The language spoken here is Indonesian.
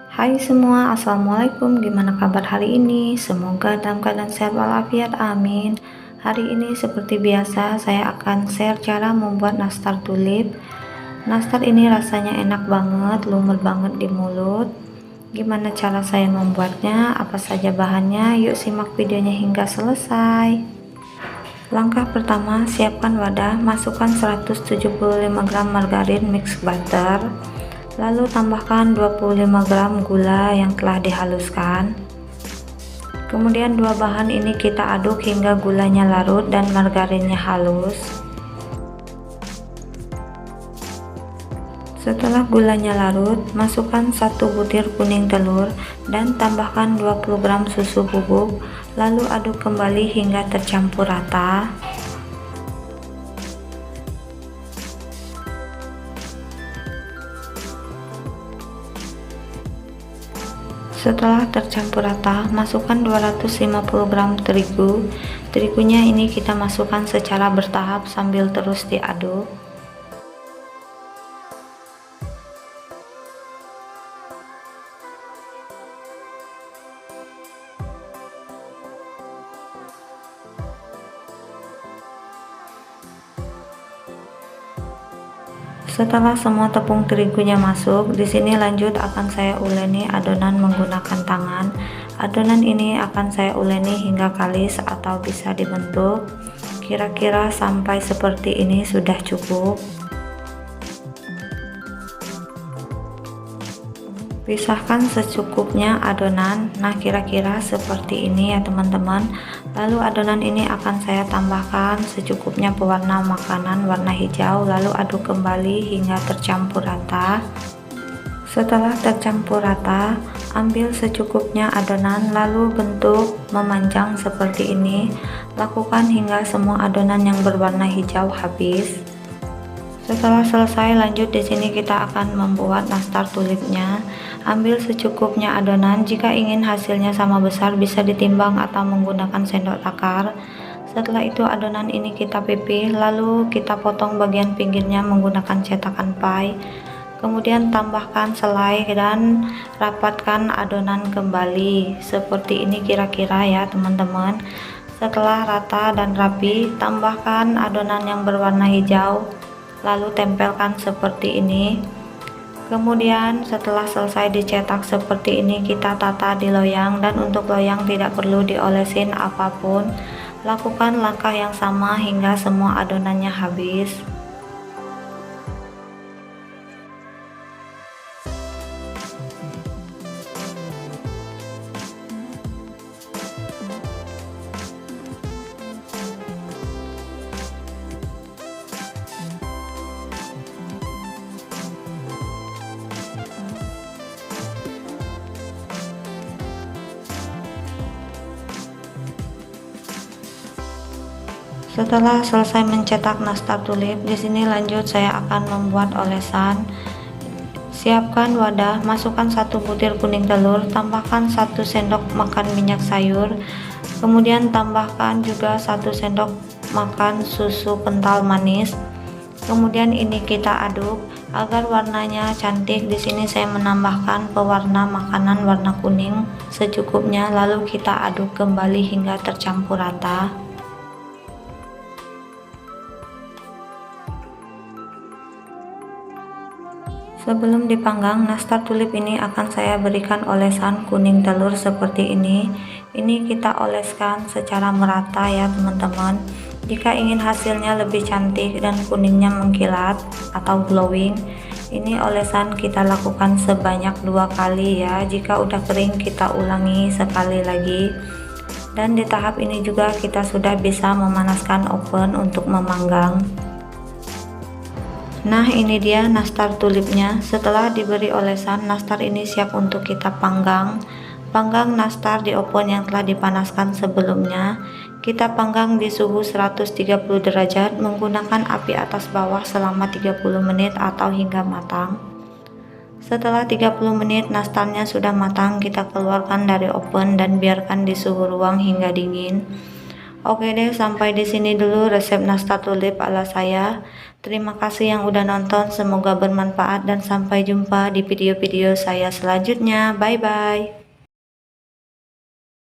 Hai semua, assalamualaikum. Gimana kabar hari ini? Semoga dalam keadaan sehat walafiat, amin. Hari ini seperti biasa saya akan share cara membuat nastar tulip. Nastar ini rasanya enak banget, lumer banget di mulut. Gimana cara saya membuatnya? Apa saja bahannya? Yuk simak videonya hingga selesai. Langkah pertama, siapkan wadah, masukkan 175 gram margarin mix butter. Lalu tambahkan 25 gram gula yang telah dihaluskan. Kemudian dua bahan ini kita aduk hingga gulanya larut dan margarinnya halus. Setelah gulanya larut, masukkan 1 butir kuning telur dan tambahkan 20 gram susu bubuk, lalu aduk kembali hingga tercampur rata. Setelah tercampur rata, masukkan 250 gram terigu. Terigunya ini kita masukkan secara bertahap sambil terus diaduk. Setelah semua tepung terigunya masuk, di sini lanjut akan saya uleni adonan menggunakan tangan. Adonan ini akan saya uleni hingga kalis atau bisa dibentuk. Kira-kira sampai seperti ini sudah cukup. Pisahkan secukupnya adonan. Nah, kira-kira seperti ini ya teman-teman. Lalu adonan ini akan saya tambahkan secukupnya pewarna makanan warna hijau, lalu aduk kembali hingga tercampur rata. Setelah tercampur rata, ambil secukupnya adonan lalu bentuk memanjang seperti ini. Lakukan hingga semua adonan yang berwarna hijau habis. Setelah selesai, lanjut di sini kita akan membuat nastar tulipnya. Ambil secukupnya adonan. Jika ingin hasilnya sama besar bisa ditimbang atau menggunakan sendok takar. Setelah itu adonan ini kita pipih, lalu kita potong bagian pinggirnya menggunakan cetakan pie. Kemudian tambahkan selai dan rapatkan adonan kembali. Seperti ini kira-kira ya teman-teman. Setelah rata dan rapi, tambahkan adonan yang berwarna hijau, lalu tempelkan seperti ini. Kemudian setelah selesai dicetak seperti ini, kita tata di loyang, dan untuk loyang tidak perlu diolesin apapun. Lakukan langkah yang sama hingga semua adonannya habis. Setelah selesai mencetak nastar tulip, di sini lanjut saya akan membuat olesan. Siapkan wadah, masukkan 1 butir kuning telur, tambahkan 1 sendok makan minyak sayur, kemudian tambahkan juga 1 sendok makan susu kental manis. Kemudian ini kita aduk agar warnanya cantik. Di sini saya menambahkan pewarna makanan warna kuning secukupnya, lalu kita aduk kembali hingga tercampur rata. Sebelum dipanggang, nastar tulip ini akan saya berikan olesan kuning telur seperti ini. Ini kita oleskan secara merata ya teman-teman. Jika ingin hasilnya lebih cantik dan kuningnya mengkilat atau glowing, ini olesan kita lakukan sebanyak 2 kali ya. Jika udah kering kita ulangi sekali lagi. Dan di tahap ini juga kita sudah bisa memanaskan oven untuk memanggang. Nah, ini dia nastar tulipnya. Setelah diberi olesan, nastar ini siap untuk kita panggang. Panggang nastar di oven yang telah dipanaskan sebelumnya. Kita panggang di suhu 130 derajat menggunakan api atas bawah selama 30 menit atau hingga matang. Setelah 30 menit nastarnya sudah matang, kita keluarkan dari oven dan biarkan di suhu ruang hingga dingin. Oke deh, sampai di sini dulu resep nastar tulip ala saya. Terima kasih yang udah nonton, semoga bermanfaat dan sampai jumpa di video-video saya selanjutnya. Bye bye.